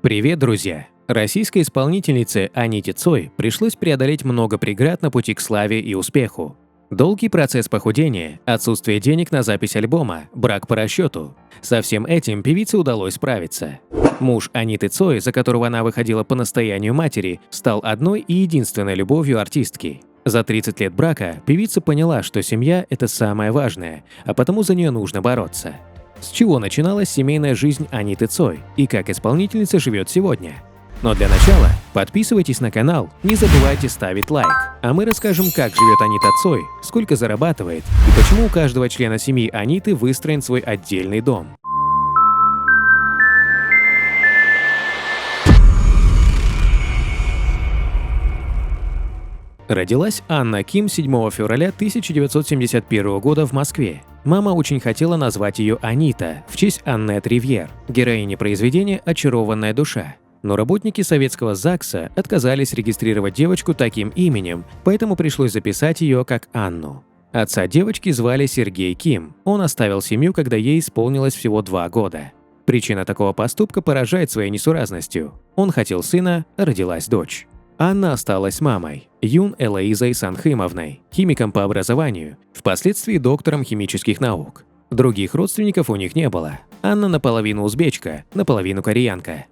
Привет, друзья! Российской исполнительнице Аните Цой пришлось преодолеть много преград на пути к славе и успеху. Долгий процесс похудения, отсутствие денег на запись альбома, брак по расчету. Со всем этим певице удалось справиться. Муж Аниты Цой, за которого она выходила по настоянию матери, стал одной и единственной любовью артистки. За 30 лет брака певица поняла, что семья – это самое важное, а потому за нее нужно бороться. С чего начиналась семейная жизнь Аниты Цой и как исполнительница живет сегодня? Но для начала подписывайтесь на канал, не забывайте ставить лайк. А мы расскажем, как живет Анита Цой, сколько зарабатывает и почему у каждого члена семьи Аниты выстроен свой отдельный дом. Родилась Анна Ким 7 февраля 1971 года в Москве. Мама очень хотела назвать ее Анита в честь Аннет Ривьер, героини произведения «Очарованная душа». Но работники советского ЗАГСа отказались регистрировать девочку таким именем, поэтому пришлось записать ее как Анну. Отца девочки звали Сергей Ким. Он оставил семью, когда ей исполнилось всего 2 года. Причина такого поступка поражает своей несуразностью. Он хотел сына, а родилась дочь. Анна осталась мамой, Юн Элоизой Санхымовной, химиком по образованию, впоследствии доктором химических наук. Других родственников у них не было. Анна наполовину узбечка, наполовину кореянка.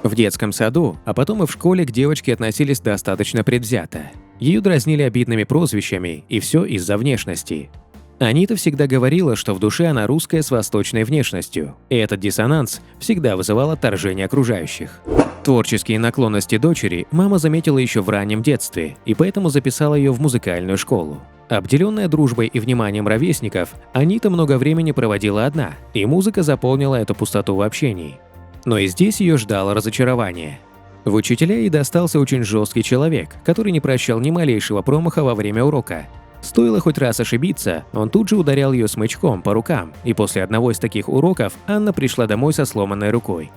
В детском саду, а потом и в школе к девочке относились достаточно предвзято. Ее дразнили обидными прозвищами, и все из-за внешности. Анита всегда говорила, что в душе она русская с восточной внешностью, и этот диссонанс всегда вызывал отторжение окружающих. Творческие наклонности дочери мама заметила еще в раннем детстве, и поэтому записала ее в музыкальную школу. Обделенная дружбой и вниманием ровесников, Анита много времени проводила одна, и музыка заполнила эту пустоту в общении. Но и здесь ее ждало разочарование. В учителя ей достался очень жесткий человек, который не прощал ни малейшего промаха во время урока. Стоило хоть раз ошибиться, он тут же ударял ее смычком по рукам, и после одного из таких уроков Анна пришла домой со сломанной рукой.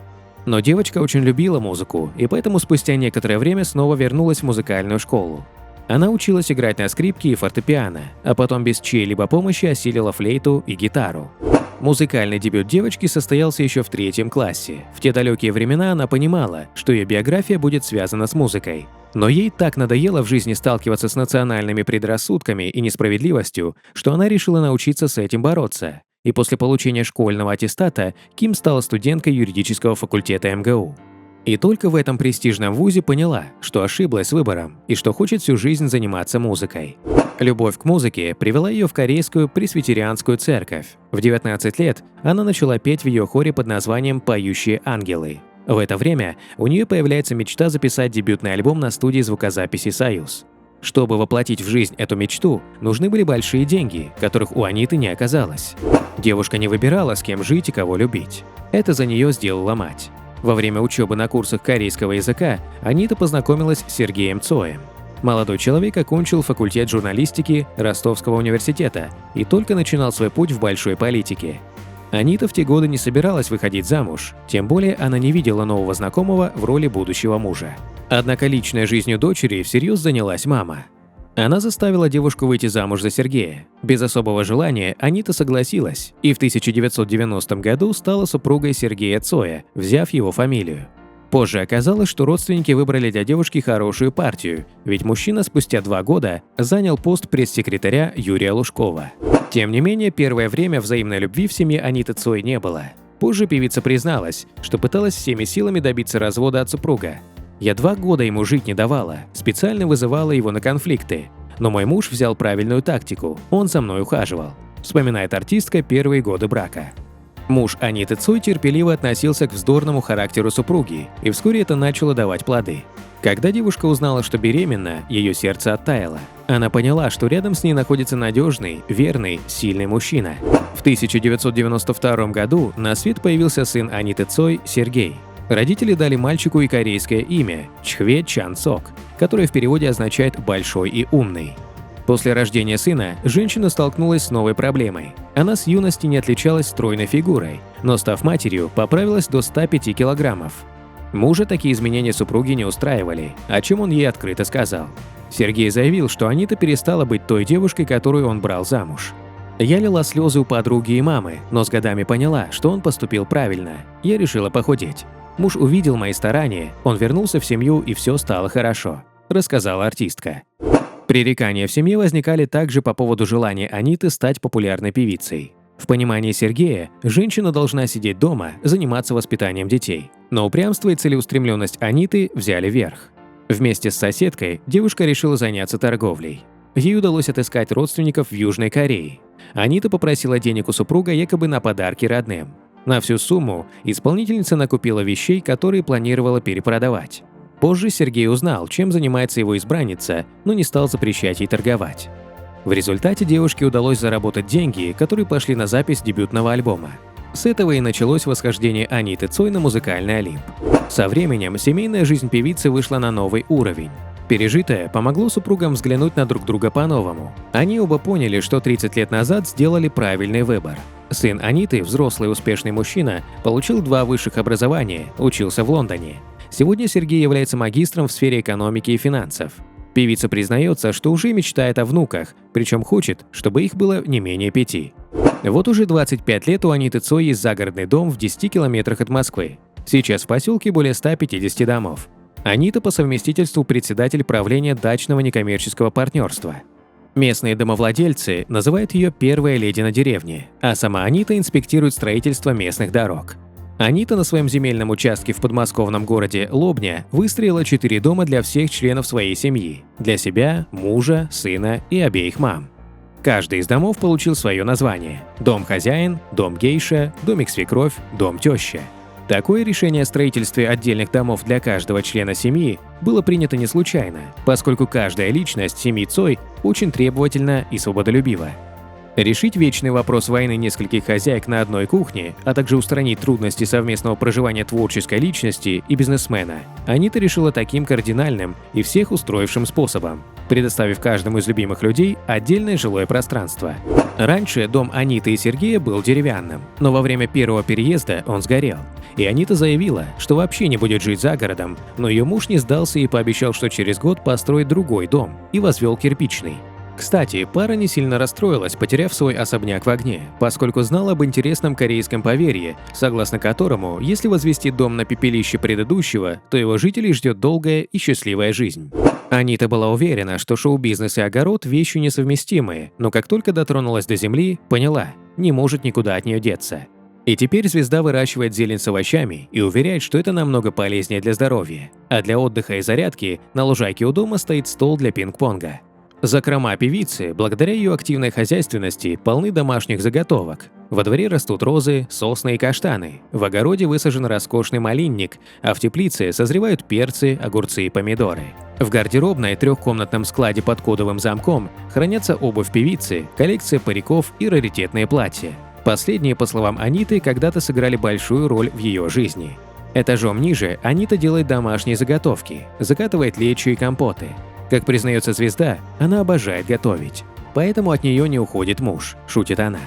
Но девочка очень любила музыку, и поэтому спустя некоторое время снова вернулась в музыкальную школу. Она училась играть на скрипке и фортепиано, а потом без чьей-либо помощи осилила флейту и гитару. Музыкальный дебют девочки состоялся еще в 3 классе. В те далекие времена она понимала, что ее биография будет связана с музыкой. Но ей так надоело в жизни сталкиваться с национальными предрассудками и несправедливостью, что она решила научиться с этим бороться. И после получения школьного аттестата Ким стала студенткой юридического факультета МГУ. И только в этом престижном вузе поняла, что ошиблась с выбором и что хочет всю жизнь заниматься музыкой. Любовь к музыке привела ее в корейскую пресвитерианскую церковь. В 19 лет она начала петь в ее хоре под названием «Поющие ангелы». В это время у нее появляется мечта записать дебютный альбом на студии звукозаписи «Союз». Чтобы воплотить в жизнь эту мечту, нужны были большие деньги, которых у Аниты не оказалось. Девушка не выбирала, с кем жить и кого любить. Это за нее сделала мать. Во время учебы на курсах корейского языка Анита познакомилась с Сергеем Цоем. Молодой человек окончил факультет журналистики Ростовского университета и только начинал свой путь в большой политике. Анита в те годы не собиралась выходить замуж, тем более она не видела нового знакомого в роли будущего мужа. Однако личной жизнью дочери всерьез занялась мама. Она заставила девушку выйти замуж за Сергея. Без особого желания Анита согласилась и в 1990 году стала супругой Сергея Цоя, взяв его фамилию. Позже оказалось, что родственники выбрали для девушки хорошую партию, ведь мужчина спустя 2 года занял пост пресс-секретаря Юрия Лужкова. Тем не менее, первое время взаимной любви в семье Аниты Цой не было. Позже певица призналась, что пыталась всеми силами добиться развода от супруга. «Я 2 года ему жить не давала, специально вызывала его на конфликты. Но мой муж взял правильную тактику, он за мной ухаживал», вспоминает артистка первые годы брака. Муж Аниты Цой терпеливо относился к вздорному характеру супруги, и вскоре это начало давать плоды. Когда девушка узнала, что беременна, ее сердце оттаяло. Она поняла, что рядом с ней находится надежный, верный, сильный мужчина. В 1992 году на свет появился сын Аниты Цой Сергей. Родители дали мальчику и корейское имя – Чхве Чан Сок, которое в переводе означает «большой и умный». После рождения сына женщина столкнулась с новой проблемой. Она с юности не отличалась стройной фигурой, но став матерью, поправилась до 105 килограммов. Мужа такие изменения супруги не устраивали, о чем он ей открыто сказал. Сергей заявил, что Анита перестала быть той девушкой, которую он брал замуж. Я лила слезы у подруги и мамы, но с годами поняла, что он поступил правильно. Я решила похудеть. Муж увидел мои старания, он вернулся в семью и все стало хорошо», – рассказала артистка. Пререкания в семье возникали также по поводу желания Аниты стать популярной певицей. В понимании Сергея, женщина должна сидеть дома, заниматься воспитанием детей. Но упрямство и целеустремленность Аниты взяли верх. Вместе с соседкой девушка решила заняться торговлей. Ей удалось отыскать родственников в Южной Корее. Анита попросила денег у супруга якобы на подарки родным. На всю сумму исполнительница накупила вещей, которые планировала перепродавать. Позже Сергей узнал, чем занимается его избранница, но не стал запрещать ей торговать. В результате девушке удалось заработать деньги, которые пошли на запись дебютного альбома. С этого и началось восхождение Аниты Цой на музыкальный Олимп. Со временем семейная жизнь певицы вышла на новый уровень. Пережитое помогло супругам взглянуть на друг друга по-новому. Они оба поняли, что 30 лет назад сделали правильный выбор. Сын Аниты, взрослый успешный мужчина, получил 2 высших образования, учился в Лондоне. Сегодня Сергей является магистром в сфере экономики и финансов. Певица признается, что уже мечтает о внуках, причем хочет, чтобы их было не менее 5. Вот уже 25 лет у Аниты Цой есть загородный дом в 10 километрах от Москвы. Сейчас в поселке более 150 домов. Анита по совместительству председатель правления дачного некоммерческого партнерства. Местные домовладельцы называют ее «первая леди на деревне», а сама Анита инспектирует строительство местных дорог. Анита на своем земельном участке в подмосковном городе Лобня выстроила 4 дома для всех членов своей семьи – для себя, мужа, сына и обеих мам. Каждый из домов получил свое название – дом-хозяин, дом-гейша, домик-свекровь, дом-теща. Такое решение о строительстве отдельных домов для каждого члена семьи было принято не случайно, поскольку каждая личность семьи Цой очень требовательна и свободолюбива. Решить вечный вопрос войны нескольких хозяек на одной кухне, а также устранить трудности совместного проживания творческой личности и бизнесмена, Анита решила таким кардинальным и всех устроившим способом, предоставив каждому из любимых людей отдельное жилое пространство. Раньше дом Аниты и Сергея был деревянным, но во время первого переезда он сгорел. И Анита заявила, что вообще не будет жить за городом, но ее муж не сдался и пообещал, что через год построит другой дом и возвел кирпичный. Кстати, пара не сильно расстроилась, потеряв свой особняк в огне, поскольку знала об интересном корейском поверье, согласно которому, если возвести дом на пепелище предыдущего, то его жителей ждет долгая и счастливая жизнь. Анита была уверена, что шоу-бизнес и огород – вещи несовместимые, но как только дотронулась до земли, поняла – не может никуда от нее деться. И теперь звезда выращивает зелень с овощами и уверяет, что это намного полезнее для здоровья. А для отдыха и зарядки на лужайке у дома стоит стол для пинг-понга. Закрома певицы, благодаря ее активной хозяйственности, полны домашних заготовок. Во дворе растут розы, сосны и каштаны, в огороде высажен роскошный малинник, а в теплице созревают перцы, огурцы и помидоры. В гардеробной трехкомнатном складе под кодовым замком хранятся обувь певицы, коллекция париков и раритетные платья. Последние, по словам Аниты, когда-то сыграли большую роль в ее жизни. Этажом ниже Анита делает домашние заготовки, закатывает лечо и компоты. Как признается звезда, она обожает готовить. Поэтому от нее не уходит муж, шутит она.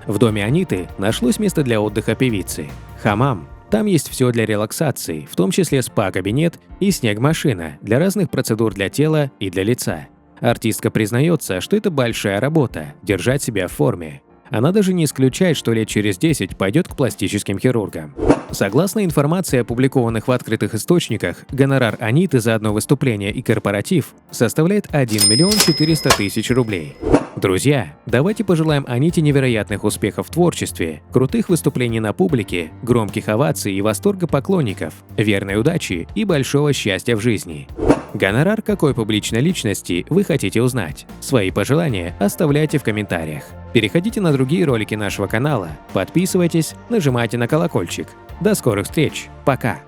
В доме Аниты нашлось место для отдыха певицы – хамам. Там есть все для релаксации, в том числе спа-кабинет и снег-машина для разных процедур для тела и для лица. Артистка признается, что это большая работа – держать себя в форме. Она даже не исключает, что лет через 10 пойдет к пластическим хирургам. Согласно информации, опубликованных в открытых источниках, гонорар Аниты за одно выступление и корпоратив составляет 1 миллион 400 тысяч рублей. Друзья, давайте пожелаем Аните невероятных успехов в творчестве, крутых выступлений на публике, громких оваций и восторга поклонников, верной удачи и большого счастья в жизни. Гонорар какой публичной личности вы хотите узнать? Свои пожелания оставляйте в комментариях. Переходите на другие ролики нашего канала, подписывайтесь, нажимайте на колокольчик. До скорых встреч, пока!